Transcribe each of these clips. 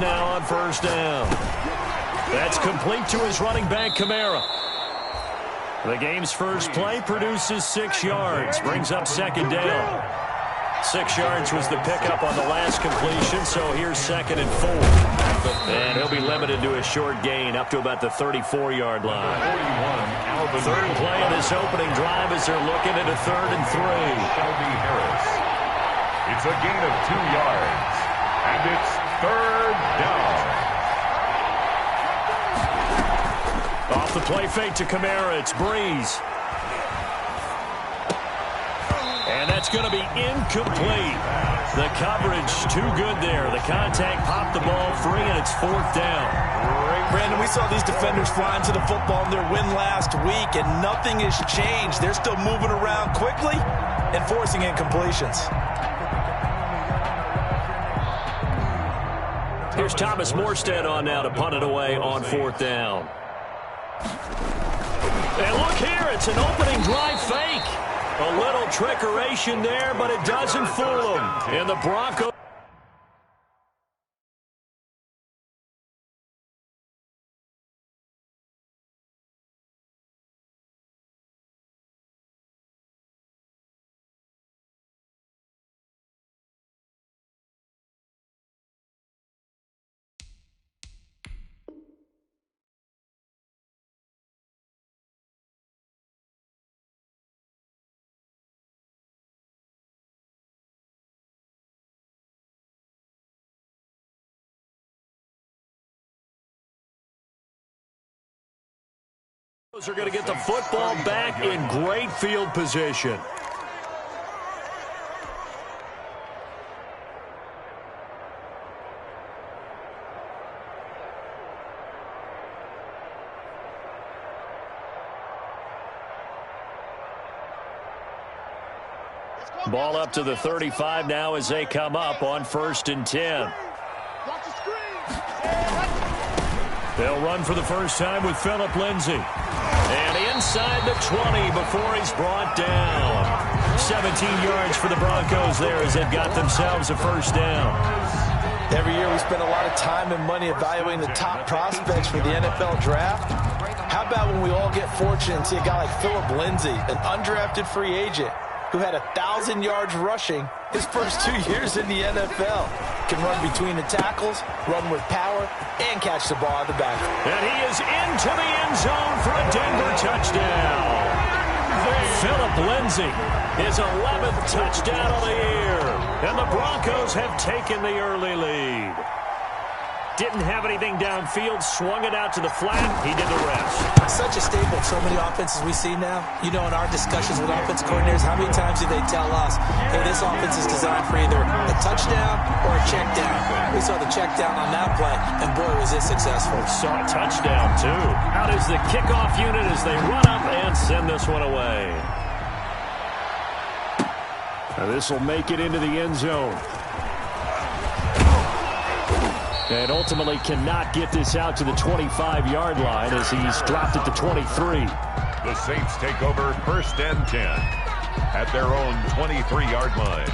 now on first down. That's complete to his running back, Kamara. The game's first play produces 6 yards, brings up second down. 6 yards was the pickup on the last completion, so here's 2nd and 4. And he'll be limited to a short gain up to about the 34-yard line. Third play of this opening drive as they're looking at a 3rd and 3. Shelby Harris. It's a gain of 2 yards, and it's 3rd down. Off the play fake to Kamara, it's Breeze. And that's going to be incomplete. The coverage too good there. The contact popped the ball free, and it's 4th down. Brandon, we saw these defenders flying to the football in their win last week, and nothing has changed. They're still moving around quickly and forcing incompletions. Here's Thomas Morstead on now to punt it away on 4th down. And look here, it's an opening drive fake. A little trickeration there, but it doesn't fool them. And the Broncos. Are going to get the football back in great field position. Ball up to the 35 now as they come up on 1st and 10. They'll run for the first time with Phillip Lindsay. And inside the 20 before he's brought down. 17 yards for the Broncos there as they've got themselves a first down. Every year we spend a lot of time and money evaluating the top prospects for the NFL draft. How about when we all get fortunate and see a guy like Phillip Lindsay, an undrafted free agent, who had 1,000 yards rushing his first 2 years in the NFL. Can run between the tackles, run with power, and catch the ball out of the back. And he is into the end zone for a Denver touchdown. Phillip Lindsay, his 11th touchdown of the year. And the Broncos have taken the early lead. Didn't have anything downfield, swung it out to the flat. He did the rest. Such a staple of so many offenses we see now. You know, in our discussions with offense coordinators, how many times do they tell us, hey, this offense is designed for either a touchdown or a check down. We saw the check down on that play, and boy, was it successful. Saw a touchdown, too. Out is the kickoff unit as they run up and send this one away. Now this will make it into the end zone. And ultimately cannot get this out to the 25-yard line as he's dropped at the 23. The Saints take over 1st and 10 at their own 23-yard line.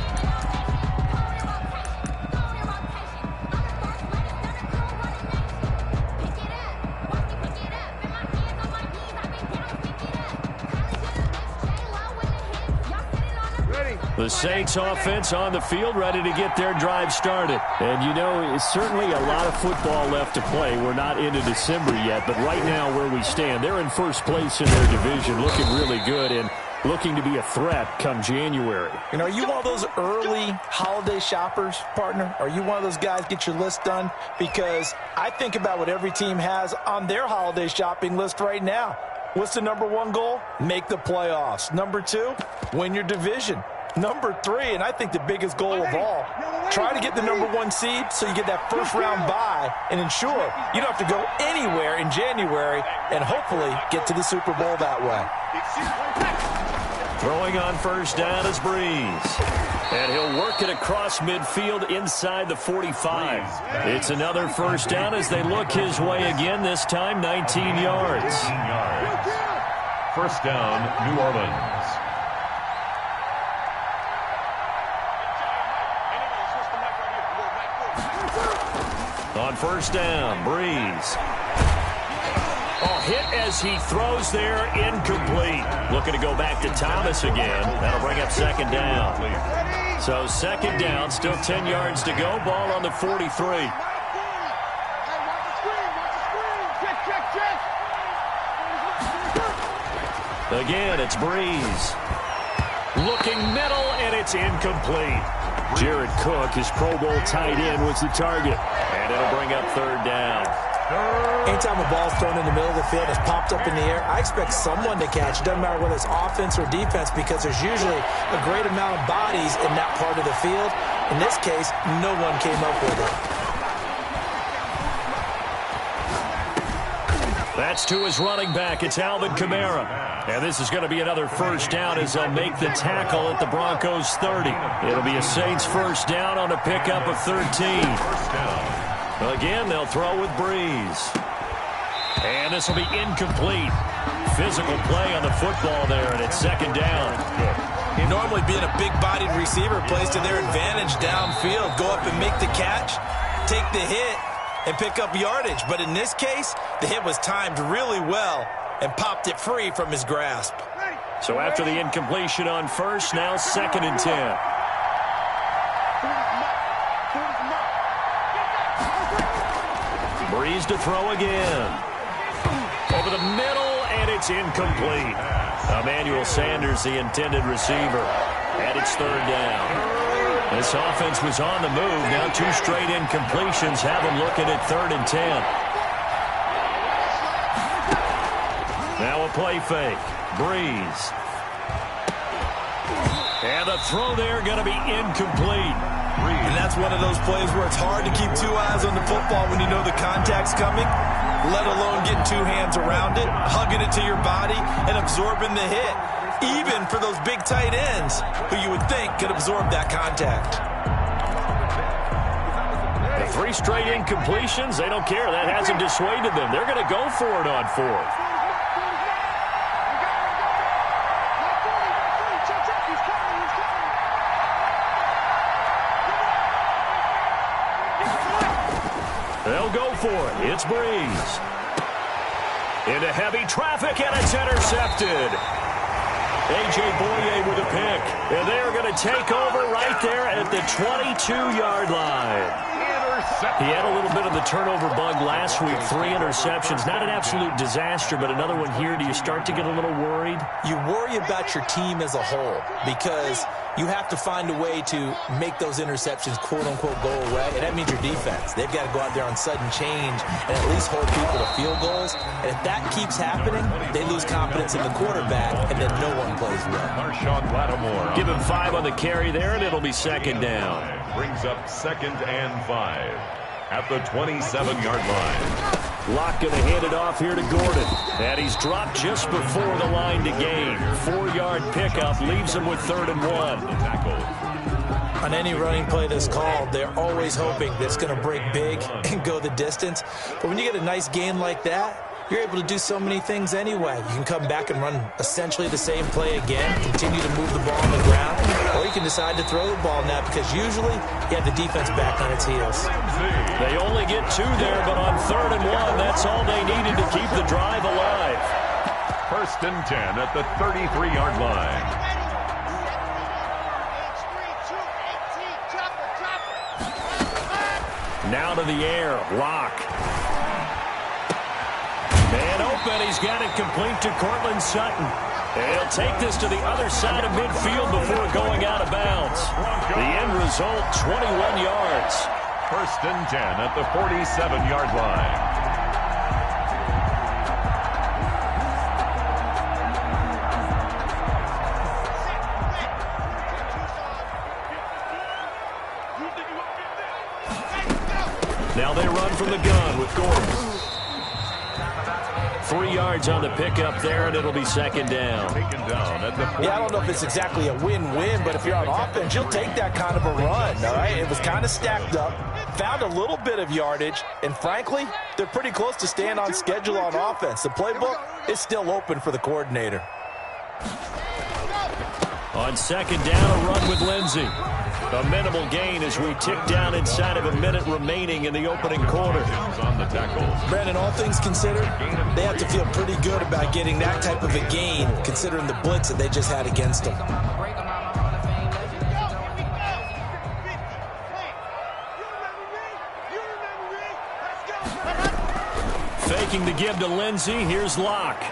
The Saints offense on the field, ready to get their drive started. And, you know, it's certainly a lot of football left to play. We're not into December yet, but right now where we stand, they're in first place in their division, looking really good and looking to be a threat come January. And are you one of those early holiday shoppers, partner? Are you one of those guys get your list done? Because I think about what every team has on their holiday shopping list right now. What's the #1 goal? Make the playoffs. #2, win your division. #3, and I think the biggest goal of all, try to get the #1 seed so you get that first-round bye and ensure you don't have to go anywhere in January and hopefully get to the Super Bowl that way. Throwing on first down is Breeze. And he'll work it across midfield inside the 45. It's another first down as they look his way again, this time 19 yards. First down, New Orleans. On first down, Breeze. Oh, hit as he throws there, incomplete. Looking to go back to Thomas again. That'll bring up second down. So second down, still 10 yards to go. Ball on the 43. Again, it's Breeze. Looking middle, and it's incomplete. Jared Cook, his Pro Bowl tight end, was the target. And it'll bring up third down. Anytime a ball's thrown in the middle of the field, it's popped up in the air, I expect someone to catch. It doesn't matter whether it's offense or defense, because there's usually a great amount of bodies in that part of the field. In this case, no one came up with it. That's to his running back. It's Alvin Kamara. And this is going to be another first down as they'll make the tackle at the Broncos 30. It'll be a Saints first down on a pickup of 13. Again, they'll throw with Breeze. And this will be incomplete. Physical play on the football there, and it's second down. Normally being a big-bodied receiver plays to their advantage downfield. Go up and make the catch, take the hit, and pick up yardage. But in this case, the hit was timed really well and popped it free from his grasp. So after the incompletion on first, now second and 10. Breeze to throw again. Over the middle, and it's incomplete. Emmanuel Sanders, the intended receiver. And it's third down. This offense was on the move. Now two straight incompletions have them looking at third and 10. Now a play fake. Breeze. And the throw there going to be incomplete. And that's one of those plays where it's hard to keep two eyes on the football when you know the contact's coming, let alone getting two hands around it, hugging it to your body, and absorbing the hit, even for those big tight ends who you would think could absorb that contact. The three straight incompletions, they don't care. That hasn't dissuaded them. They're going to go for it on fourth. They'll go for it. It's Breeze. Into heavy traffic, and it's intercepted. A.J. Boye with a pick. And they're going to take over right there at the 22-yard line. He had a little bit of the turnover bug last week. 3 interceptions. Not an absolute disaster, but another one here. Do you start to get a little worried? You worry about your team as a whole because you have to find a way to make those interceptions, quote-unquote, go away, and that means your defense. They've got to go out there on sudden change and at least hold people to field goals. And if that keeps happening, they lose confidence in the quarterback, and then no one plays well. Marshawn Lattimore. Give him 5 on the carry there, and it'll be second down. Brings up 2nd and 5 at the 27-yard line. Locke going to hand it off here to Gordon. And he's dropped just before the line to gain. 4-yard pickup leaves him with 3rd and 1. On any running play that's called, they're always hoping that it's going to break big and go the distance. But when you get a nice gain like that, you're able to do so many things anyway. You can come back and run essentially the same play again, continue to move the ball on the ground, or you can decide to throw the ball now because usually you have the defense back on its heels. They only get 2 there, but on 3rd and 1, that's all they needed to keep the drive alive. 1st and 10 at the 33-yard line. Now to the air, Locke. Man open, he's got it complete to Cortland Sutton. And he'll take this to the other side of midfield before going out of bounds. The end result, 21 yards. 1st and 10 at the 47-yard line. Now they run from the gun with Gordon. 3 yards on the pickup there, and it'll be second down. Yeah, I don't know if it's exactly a win-win, but if you're on offense, you'll take that kind of a run, all right? It was kind of stacked up, found a little bit of yardage, and frankly, they're pretty close to staying on schedule on offense. The playbook is still open for the coordinator. On second down, a run with Lindsey. A minimal gain as we tick down inside of a minute remaining in the opening quarter. On the tackle. Brandon, all things considered, they have to feel pretty good about getting that type of a gain, considering the blitz that they just had against them. Faking the give to Lindsey. Here's Locke.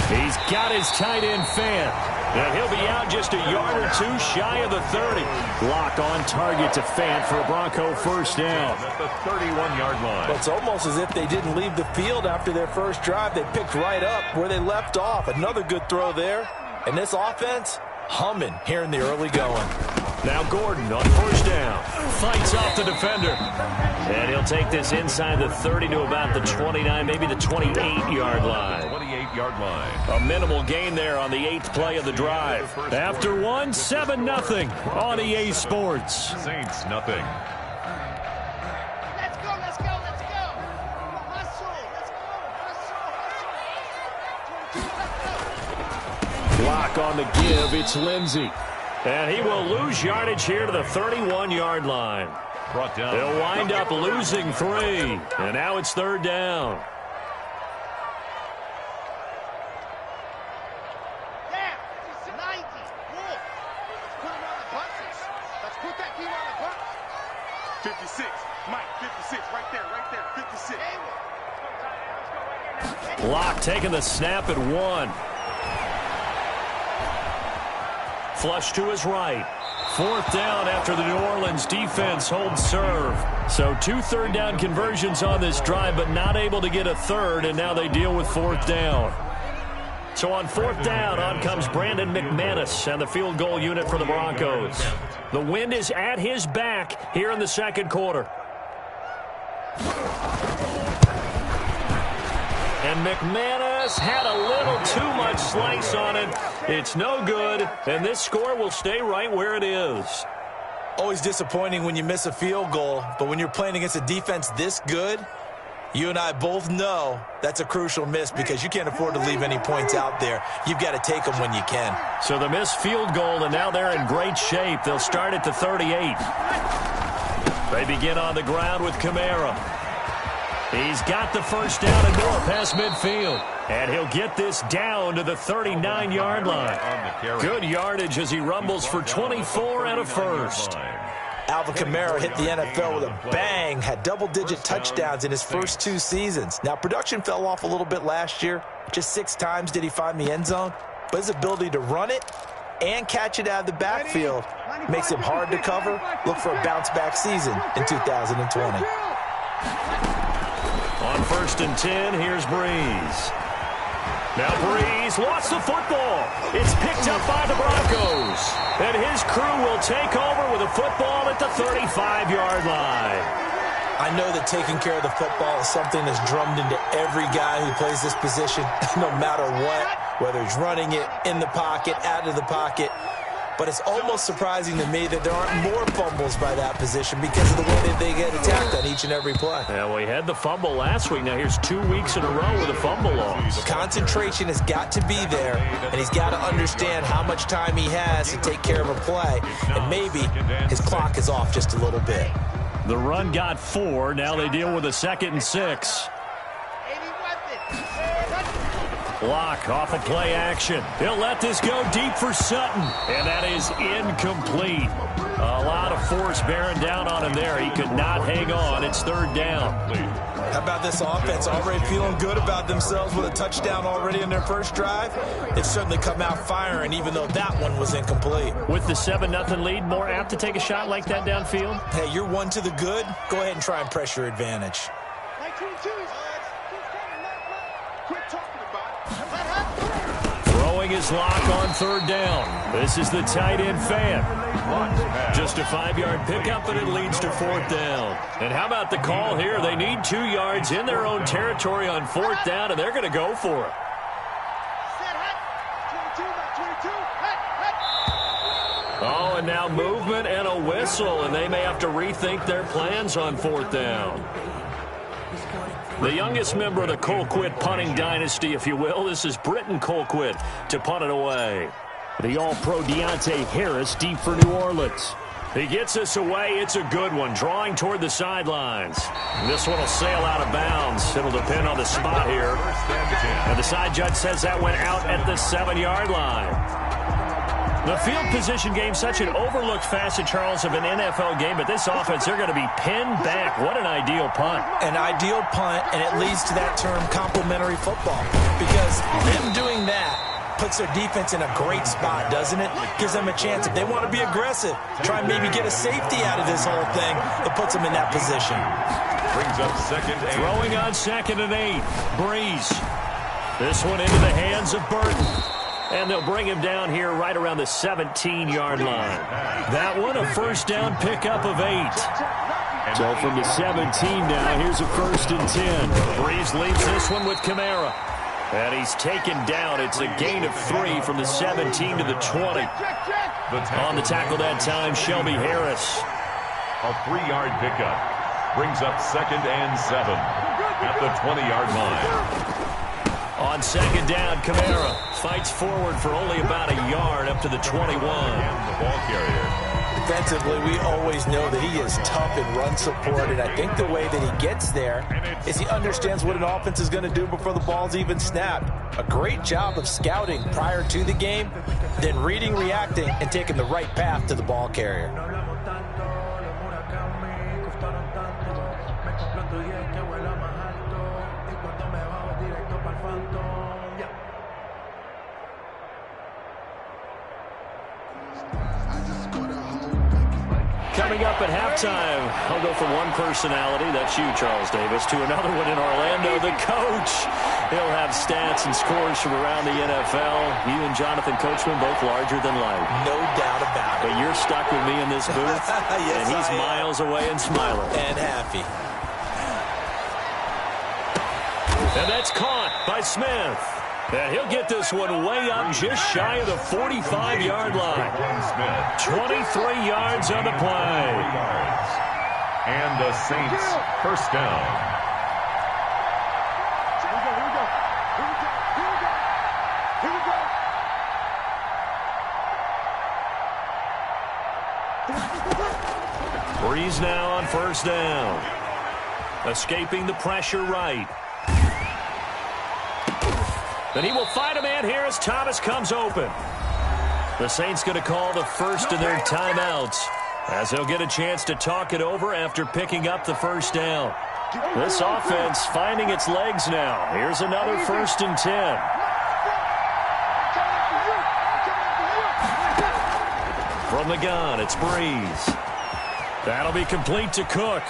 He's got his tight end Fant. And he'll be out just a yard or two shy of the 30. Locke on target to Fant for a Bronco first down. At the 31-yard line. It's almost as if they didn't leave the field after their first drive. They picked right up where they left off. Another good throw there. And this offense, humming here in the early going. Now Gordon on first down. Fights off the defender. And he'll take this inside the 30 to about the 29, maybe the 28-yard line. 28-yard line. A minimal gain there on the 8th play of the drive. After one, 7-0 on EA Sports. Saints, nothing. Let's go, let's go, let's go. Hustle, let's go, hustle. Block on the give. It's Lindsey. And he will lose yardage here to the 31-yard line. Brought down. They'll wind up losing 3. And now it's third down. Yeah, 90. Wolf. Let's put him on the buses. Let's put that team on the bus. 56. Mike, 56. Right there, 56. Locke taking the snap at 1. Flush to his right. 4th down after the New Orleans defense holds serve. So 2 third-down conversions on this drive, but not able to get a third, and now they deal with 4th down. So on 4th down, on comes Brandon McManus and the field goal unit for the Broncos. The wind is at his back here in the second quarter. And McManus had a little too much slice on it. It's no good, and this score will stay right where it is. Always disappointing when you miss a field goal, but when you're playing against a defense this good, you and I both know that's a crucial miss because you can't afford to leave any points out there. You've got to take them when you can. So the missed field goal, and now they're in great shape. They'll start at the 38. They begin on the ground with Kamara. He's got the first down and more past midfield. And he'll get this down to the 39-yard line. Good yardage as he rumbles for 24 and a first. Alvin Kamara hit the NFL with a bang, had double-digit touchdowns in his first 2 seasons. Now, production fell off a little bit last year. Just 6 times did he find the end zone. But his ability to run it and catch it out of the backfield makes him hard to cover. Look for a bounce-back season in 2020. On 1st and 10, here's Breeze. Now Breeze lost the football. It's picked up by the Broncos. And his crew will take over with a football at the 35-yard line. I know that taking care of the football is something that's drummed into every guy who plays this position, no matter what, whether he's running it, in the pocket, out of the pocket. But it's almost surprising to me that there aren't more fumbles by that position because of the way that they get attacked on each and every play. Yeah, well, he had the fumble last week. Now here's 2 weeks in a row with a fumble loss. Concentration has got to be there, and he's got to understand how much time he has to take care of a play. And maybe his clock is off just a little bit. The run got 4. Now they deal with a 2nd and 6. Locke off a play action. He'll let this go deep for Sutton. And that is incomplete. A lot of force bearing down on him there. He could not hang on. It's 3rd down. How about this offense? Already feeling good about themselves with a touchdown already in their first drive. They've certainly come out firing, even though that one was incomplete. With the 7-0 lead, more apt to take a shot like that downfield? Hey, you're 1 to the good. Go ahead and try and press your advantage. Throwing his Lock on 3rd down. This is the tight end Fant. Just a 5-yard pickup, and it leads to 4th down. And how about the call here? They need 2 yards in their own territory on 4th down, and they're going to go for it. Oh, and now movement and a whistle, and they may have to rethink their plans on 4th down. The youngest member of the Colquitt punting dynasty, if you will, this is Britton Colquitt to punt it away. The All-Pro Deontay Harris deep for New Orleans. He gets us away. It's a good one. Drawing toward the sidelines. This one will sail out of bounds. It'll depend on the spot here. And the side judge says that went out at the 7-yard line. The field position game, such an overlooked facet, Charles, of an NFL game. But this offense, they're going to be pinned back. What an ideal punt. An ideal punt, and it leads to that term complementary football. Because them doing that puts their defense in a great spot, doesn't it? Gives them a chance. If they want to be aggressive, try and maybe get a safety out of this whole thing, it puts them in that position. Brings up 2nd and 8. Throwing on 2nd and 8. Breeze. This one into the hands of Burton. And they'll bring him down here right around the 17-yard line. That one, a first down pickup of 8. So from the 17 now, here's a 1st and 10. Breeze leads this one with Kamara. And he's taken down. It's a gain of 3 from the 17 to the 20. On the tackle that time, Shelby Harris. A 3-yard pickup. Brings up 2nd and 7 at the 20-yard line. On 2nd down, Kamara fights forward for only about a yard up to the 21. And the ball carrier. Defensively, we always know that he is tough in run support, and I think the way that he gets there is he understands what an offense is going to do before the ball's even snapped. A great job of scouting prior to the game, then reading, reacting, and taking the right path to the ball carrier. Coming up at halftime, I'll go from one personality, that's you, Charles Davis, to another one in Orlando, the coach. He'll have stats and scores from around the NFL. You and Jonathan Coachman both larger than life. No doubt about it. But you're stuck with me in this booth, yes, and he's miles away and smiling. And happy. And that's caught by Smith. And he'll get this one way up just shy of the 45-yard line. 23 yards on the play. And the Saints first down. Breeze now on 1st down. Escaping the pressure right. And he will find a man here as Thomas comes open. The Saints going to call the first of their timeouts as they'll get a chance to talk it over after picking up the 1st down. This offense finding its legs now. Here's another 1st and 10. From the gun, it's Breeze. That'll be complete to Cook.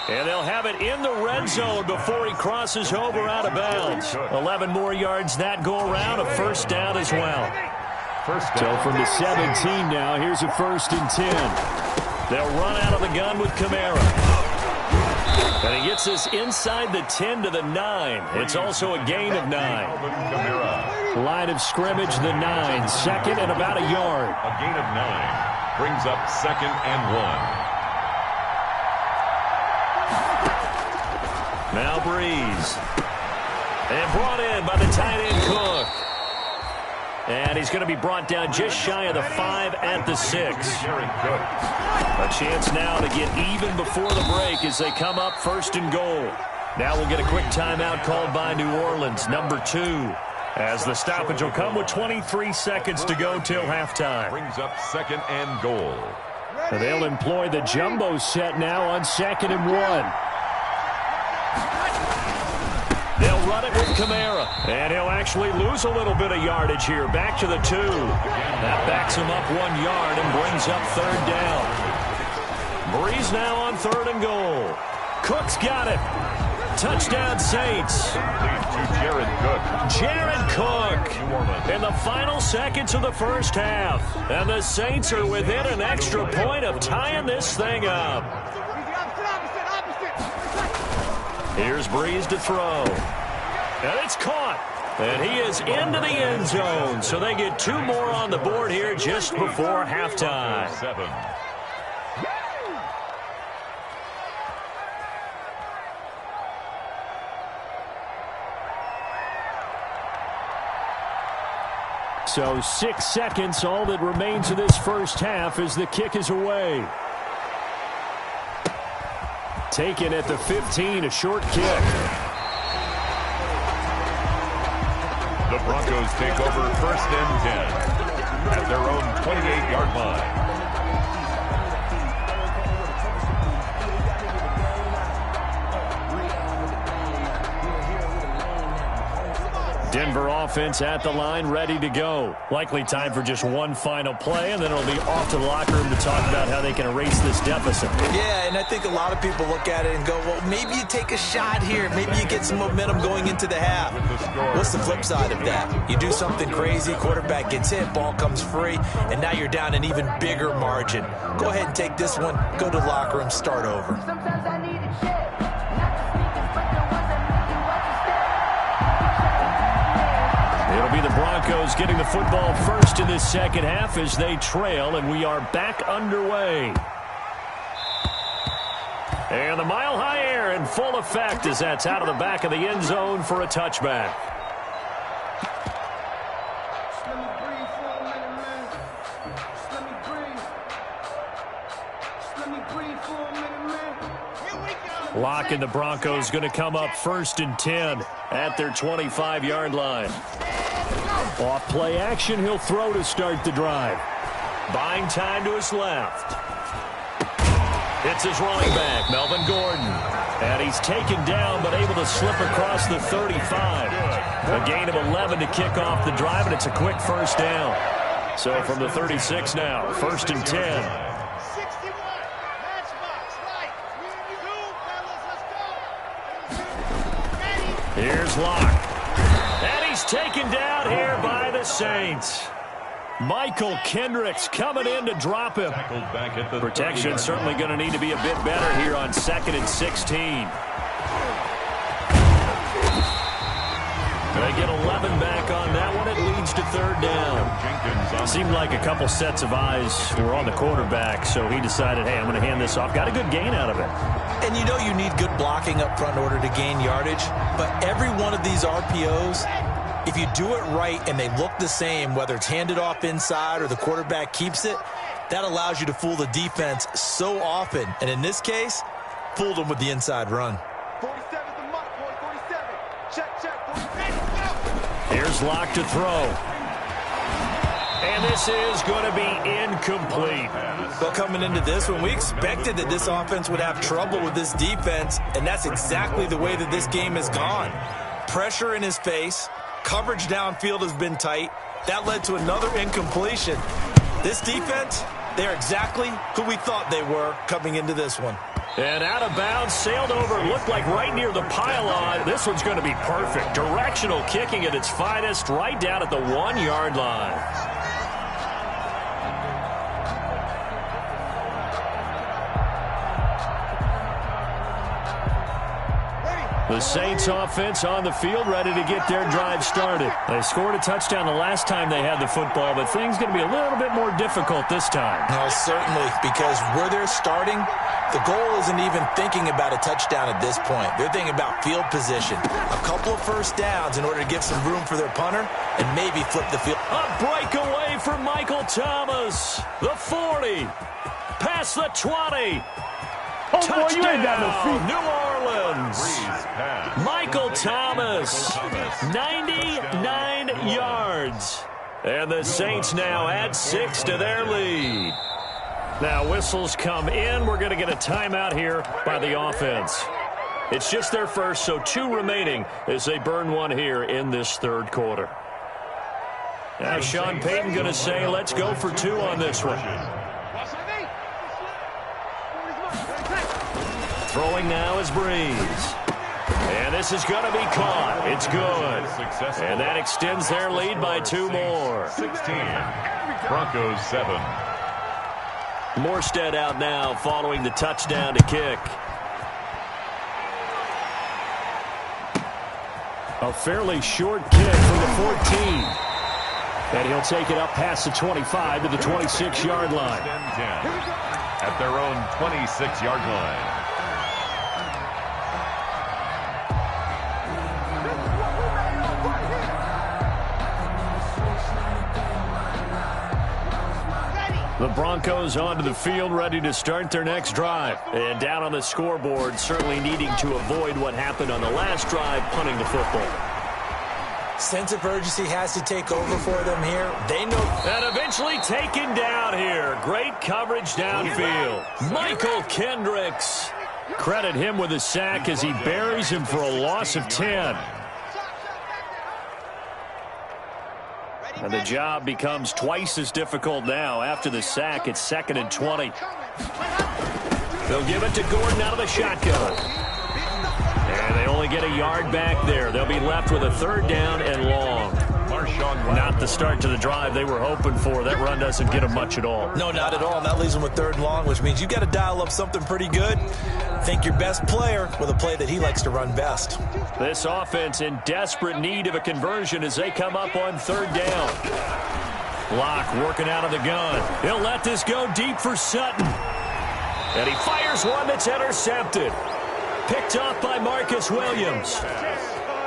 And they'll have it in the red zone before he crosses over out of bounds. 11 more yards that go around, a 1st down as well. So from the 17 now, here's a 1st and 10. They'll run out of the gun with Kamara. And he gets this inside the 10 to the 9. It's also a gain of 9. Line of scrimmage, the 9. 2nd and about a yard. A gain of 9. Brings up 2nd and 1. Now Breeze. And brought in by the tight end Cook. And he's going to be brought down just shy of the 5 at the 6. A chance now to get even before the break as they come up 1st and goal. Now we'll get a quick timeout called by New Orleans, number 2. As the stoppage will come with 23 seconds to go till halftime. Brings up 2nd and goal. And they'll employ the jumbo set now on 2nd and 1. They'll run it with Kamara. And he'll actually lose a little bit of yardage here. Back to the 2. That backs him up 1 yard and brings up 3rd down. Breeze now on 3rd and goal. Cook's got it. Touchdown Saints. Jared Cook. Jared Cook in the final seconds of the 1st half. And the Saints are within an extra point of tying this thing up. Here's Breeze to throw. And it's caught. And he is into the end zone. So they get 2 more on the board here just before halftime. 7. So 6 seconds, all that remains of this 1st half as the kick is away. Taken at the 15, a short kick. The Broncos take over 1st and 10 at their own 28-yard line. Denver offense at the line, ready to go. Likely time for just one final play, and then it'll be off to the locker room to talk about how they can erase this deficit. Yeah, and I think a lot of people look at it and go, well, maybe you take a shot here. Maybe you get some momentum going into the half. What's the flip side of that? You do something crazy, quarterback gets hit, ball comes free, and now you're down an even bigger margin. Go ahead and take this one, go to the locker room, start over. Sometimes I need a check. It'll be the Broncos getting the football first in this second half as they trail, and we are back underway. And the mile-high air in full effect as that's out of the back of the end zone for a touchback. Lock and the Broncos going to come up 1st and 10 at their 25-yard line. Off play action, he'll throw to start the drive. Buying time to his left. It's his running back, Melvin Gordon. And he's taken down but able to slip across the 35. A gain of 11 to kick off the drive, and it's a quick first down. So from the 36 now, 1st and 10. Here's Locke. And he's taken down here by the Saints. Michael Kendricks coming in to drop him. Protection certainly going to need to be a bit better here on 2nd and 16. They get 11 back on that one. It leads to 3rd down. Seemed like a couple sets of eyes were on the quarterback, so he decided, hey, I'm going to hand this off. Got a good gain out of it. And you know you need good blocking up front in order to gain yardage, but every one of these RPOs, if you do it right and they look the same, whether it's handed off inside or the quarterback keeps it, that allows you to fool the defense so often. And in this case, fooled them with the inside run. 47 the mark, boy. 47. Check. 47. Here's Locke to throw. And this is going to be incomplete. Well, coming into this one, we expected that this offense would have trouble with this defense, and that's exactly the way that this game has gone. Pressure in his face. Coverage downfield has been tight. That led to another incompletion. This defense, they're exactly who we thought they were coming into this one. And out of bounds, sailed over, looked like right near the pylon. This one's going to be perfect. Directional kicking at its finest, right down at the 1-yard line. The Saints offense on the field, ready to get their drive started. They scored a touchdown the last time they had the football, but things going to be a little bit more difficult this time. No, certainly, because where they're starting, the goal isn't even thinking about a touchdown at this point. They're thinking about field position. A couple of first downs in order to get some room for their punter and maybe flip the field. A breakaway from Michael Thomas. The 40. Past the 20. Oh, boy, you ain't got no feet. New Orleans. Michael Thomas, 99 yards. And the Saints now add 6 to their lead. Now whistles come in. We're going to get a timeout here by the offense. It's just their first, so 2 remaining as they burn one here in this 3rd quarter. Now Sean Payton going to say, let's go for 2 on this one. Throwing now is Breeze. And this is going to be caught. It's good. And that extends their lead by 2 more. 16. Broncos 7. Morstead out now following the touchdown to kick. A fairly short kick from the 14. And he'll take it up past the 25 to the 26-yard line. At their own 26-yard line. The Broncos onto the field, ready to start their next drive. And down on the scoreboard, certainly needing to avoid what happened on the last drive, punting the football. Sense of urgency has to take over for them here. They know. And eventually taken down here. Great coverage downfield. Michael Kendricks. Credit him with a sack as he buries him for a loss of 10. And the job becomes twice as difficult now. After the sack, it's 2nd and 20. They'll give it to Gordon out of the shotgun. And they only get a yard back there. They'll be left with a 3rd down and long. Not the start to the drive they were hoping for. That run doesn't get them much at all. No, not at all. And that leaves them with 3rd and long, which means you've got to dial up something pretty good. Think your best player with a play that he likes to run best. This offense in desperate need of a conversion as they come up on 3rd down. Locke working out of the gun. He'll let this go deep for Sutton. And he fires one that's intercepted. Picked off by Marcus Williams.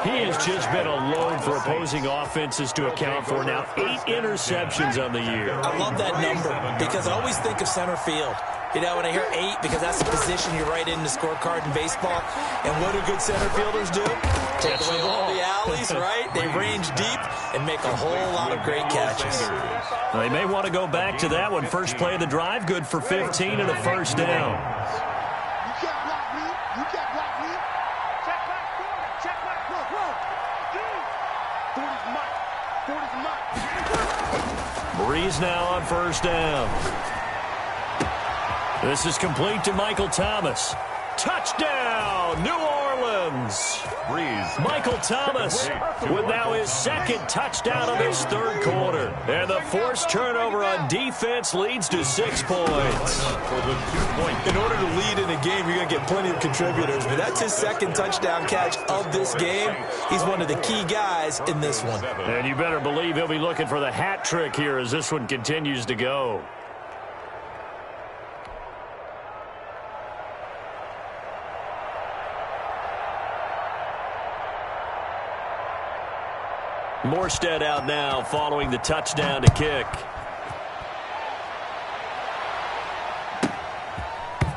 He has just been a load for opposing offenses to account for. Now 8 interceptions on the year. I love that number because I always think of center field. You know, when I hear 8, because that's the position you write in the scorecard in baseball. And what do good center fielders do? Take away all the alleys, right? They range deep and make a whole lot of great catches. They may want to go back to that one. First play of the drive, good for 15 and a 1st down. Breeze now on 1st down. This is complete to Michael Thomas. Touchdown, New Orleans. Breeze. Michael Thomas with now his 2nd touchdown of his 3rd quarter. And the forced turnover on defense leads to 6 points. For the 2-point. In order to lead in a game, you're going to get plenty of contributors. But that's his 2nd touchdown catch of this game. He's one of the key guys in this one. And you better believe he'll be looking for the hat trick here as this one continues to go. Morstead out now following the touchdown to kick.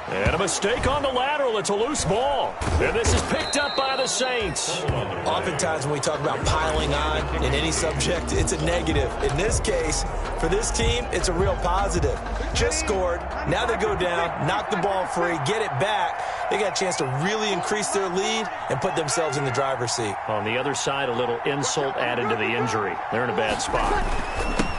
And a mistake on the lateral. It's a loose ball. And this is picked up by the Saints. Oftentimes when we talk about piling on in any subject, it's a negative. In this case, for this team, it's a real positive. Just scored. Now they go down, knock the ball free, get it back. They got a chance to really increase their lead and put themselves in the driver's seat. On the other side, a little insult added to the injury. They're in a bad spot.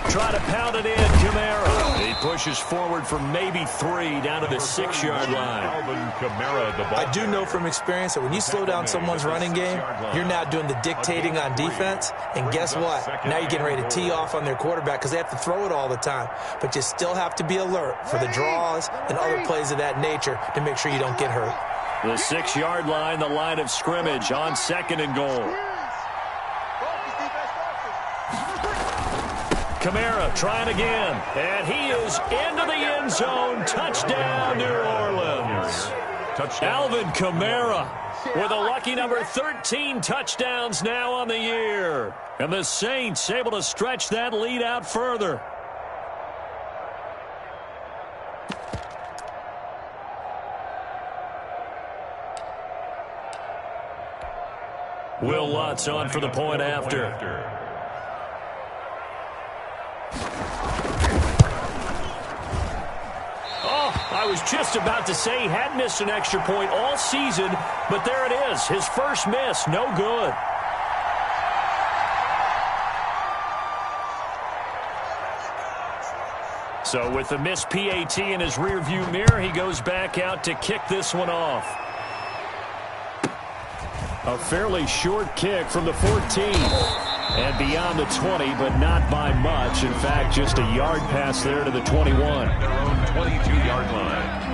Try to pound it in, Kamara. He pushes forward for maybe 3 down to the 6-yard line. I do know from experience that when you slow down someone's running game, you're now doing the dictating on defense. And guess what? Now you're getting ready to tee off on their quarterback because they have to throw it all the time. But you still have to be alert for the draws and other plays of that nature to make sure you don't get hurt. The 6-yard line, the line of scrimmage on 2nd and goal. Kamara trying again, and he is into the end zone. Touchdown, New Orleans. Alvin Kamara with a lucky number 13 touchdowns now on the year. And the Saints able to stretch that lead out further. Will Lutz on for the point after. I was just about to say he had missed an extra point all season, but there it is. His first miss, no good. So with the missed PAT in his rearview mirror, he goes back out to kick this one off. A fairly short kick from the 14. And beyond the 20, but not by much. In fact, just a yard pass there to the 21. Their own 22-yard line.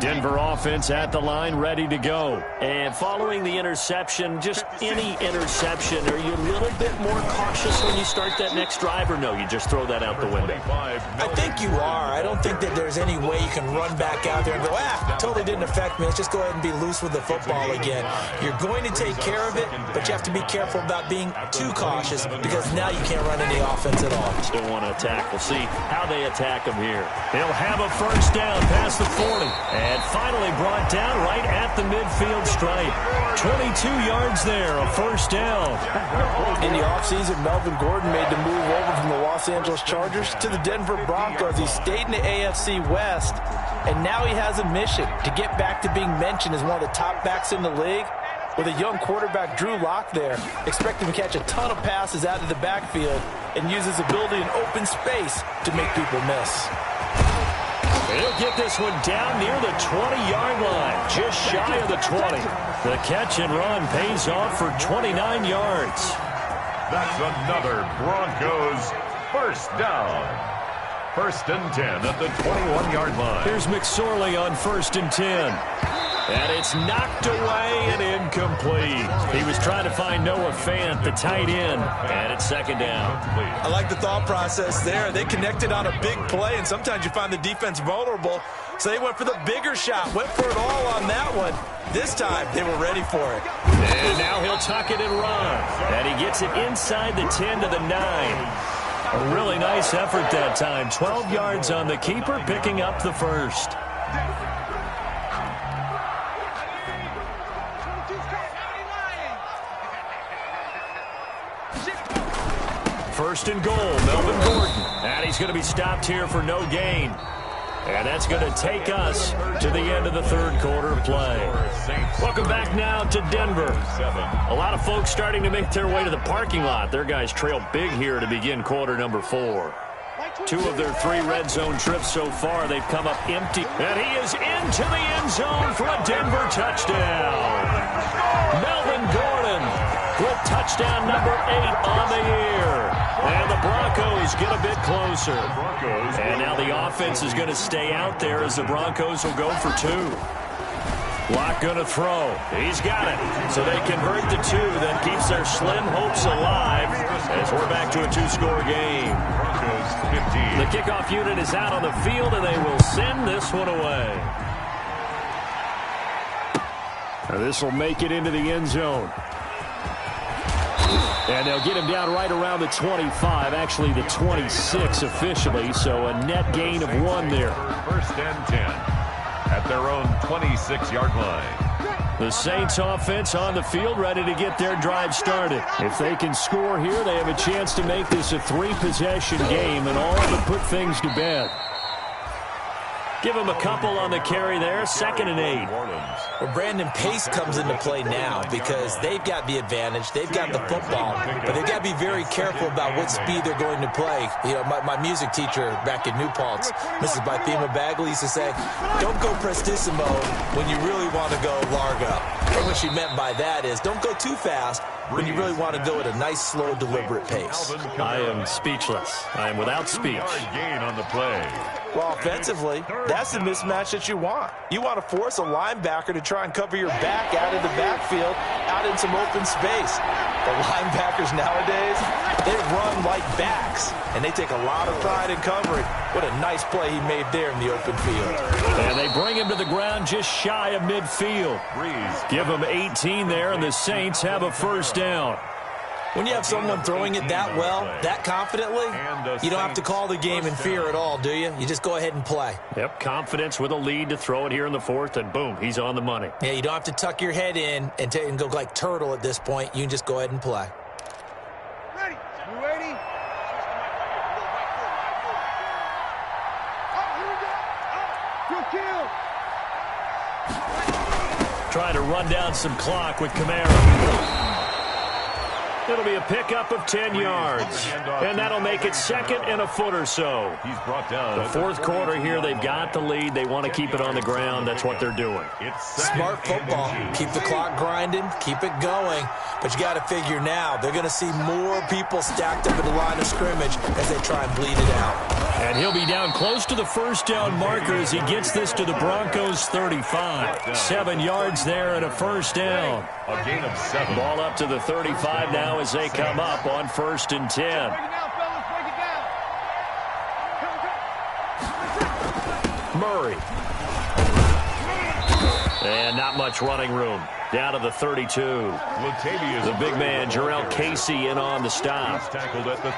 Denver offense at the line, ready to go. And following the interception, just any interception, are you a little bit more cautious when you start that next drive, or no, you just throw that out the window? I think you are. I don't think that there's any way you can run back out there and go, totally didn't affect me. Let's just go ahead and be loose with the football again. You're going to take care of it, but you have to be careful about being too cautious because now you can't run any offense at all. Still want to attack. We'll see how they attack them here. He'll have a first down past the 40. And finally brought down right at the midfield stripe. 22 yards there, a first down. In the offseason, Melvin Gordon made the move over from the Los Angeles Chargers to the Denver Broncos. He stayed in the AFC West, and now he has a mission to get back to being mentioned as one of the top backs in the league. With a young quarterback, Drew Lock, there, expect him to catch a ton of passes out of the backfield and use his ability in open space to make people miss. He'll get this one down near the 20-yard line, just shy of the 20. The catch and run pays off for 29 yards. That's another Broncos first down. First and 10 at the 21-yard line. Here's McSorley on first and 10. And it's knocked away and incomplete. He was trying to find Noah Fant, the tight end, and it's second down. I like the thought process there. They connected on a big play, and sometimes you find the defense vulnerable. So they went for the bigger shot, went for it all on that one. This time, they were ready for it. And now he'll tuck it and run. And he gets it inside the 10 to the 9. A really nice effort that time. 12 yards on the keeper, picking up the first. First and goal, Melvin Gordon. And he's going to be stopped here for no gain. And that's going to take us to the end of the third quarter play. Welcome back now to Denver. A lot of folks starting to make their way to the parking lot. Their guys trail big here to begin quarter number 4. 2 of their 3 red zone trips so far, they've come up empty. And he is into the end zone for a Denver touchdown. Melvin Gordon with touchdown number 8 on the year. And the Broncos get a bit closer. And now the offense is going to stay out there as the Broncos will go for 2. Lock going to throw. He's got it. So they convert the 2. That keeps their slim hopes alive as we're back to a 2-score game. The kickoff unit is out on the field, and they will send this one away. Now this will make it into the end zone. And they'll get him down right around the 25, actually the 26 officially, so a net gain of 1 there. First and 10 at their own 26-yard line. The Saints offense on the field, ready to get their drive started. If they can score here, they have a chance to make this a 3-possession game and all but put things to bed. Give him a couple on the carry there, 2nd and 8. Well, Brandon, pace comes into play now because they've got the advantage. They've got the football, but they've got to be very careful about what speed they're going to play. You know, my music teacher back in New Paltz, Mrs. Bythema Bagley, used to say, don't go prestissimo when you really want to go largo. And what she meant by that is don't go too fast when you really want to go at a nice, slow, deliberate pace. I am speechless. I am without speech. Gain on the play. Well, offensively, that's the mismatch that you want. You want to force a linebacker to try and cover your back out of the backfield, out in some open space. The linebackers nowadays, they run like backs, and they take a lot of pride in covering. What a nice play he made there in the open field. And they bring him to the ground just shy of midfield. Give him 18 there, and the Saints have a first down. When you have someone throwing it that well, that confidently, you don't have to call the game in fear at all, do you? You just go ahead and play. Yep, confidence with a lead to throw it here in the 4th, and boom, he's on the money. Yeah, you don't have to tuck your head in and go like turtle at this point. You can just go ahead and play. Ready? You ready? Good kill. Trying to run down some clock with Kamara. It'll be a pickup of 10 yards, and that'll make it 2nd and a foot or so. He's brought down. The 4th quarter here, they've got the lead. They want to keep it on the ground. That's what they're doing. Smart football. Keep the clock grinding, keep it going. But you got to figure now, they're going to see more people stacked up at the line of scrimmage as they try and bleed it out. And he'll be down close to the first down marker as he gets this to the Broncos 35. 7 yards there and a first down. A gain of 7. Ball up to the 35 now as they come up on 1st and 10. Murray. And not much running room. Down to the 32. The big man, Jarrell Casey, in on the stop.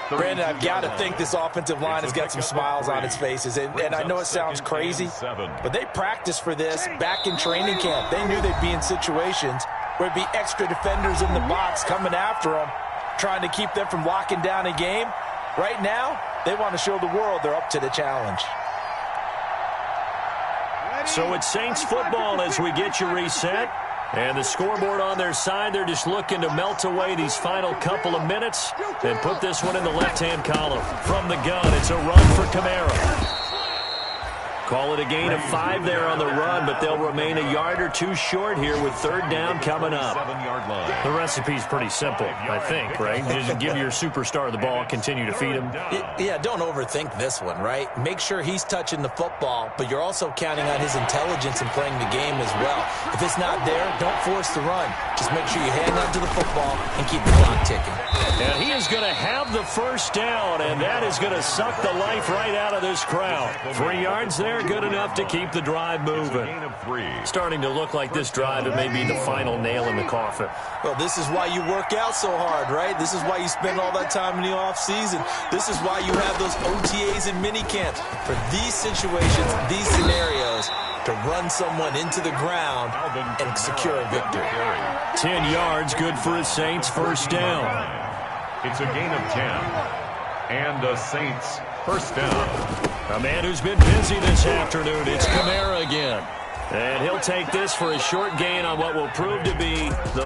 Brandon, I've got to think this offensive line has got some smiles on its faces. And I know it sounds crazy, but they practiced for this back in training camp. They knew they'd be in situations where it'd be extra defenders in the box coming after them, trying to keep them from locking down a game. Right now, they want to show the world they're up to the challenge. So it's Saints football as we get you reset. And the scoreboard on their side, they're just looking to melt away these final couple of minutes and put this one in the left-hand column. From the gun, it's a run for Kamara. Call it a gain of 5 there on the run, but they'll remain a yard or 2 short here with 3rd down coming up. The recipe's pretty simple, I think, right? Just give your superstar the ball, continue to feed him. Yeah, don't overthink this one, right? Make sure he's touching the football, but you're also counting on his intelligence in playing the game as well. If it's not there, don't force the run. Just make sure you hang on to the football and keep the clock ticking. And he is going to have the first down, and that is going to suck the life right out of this crowd. 3 yards there, good enough to keep the drive moving. Starting to look like this drive, it may be the final nail in the coffin. Well, this is why you work out so hard, right? This is why you spend all that time in the offseason. This is why you have those OTAs and mini camps. For these situations, these scenarios, to run someone into the ground and secure a victory. 10 yards, good for a Saints first down. It's a gain of 10. And the Saints first down. A man who's been busy this afternoon, it's Kamara again. And he'll take this for a short gain on what will prove to be the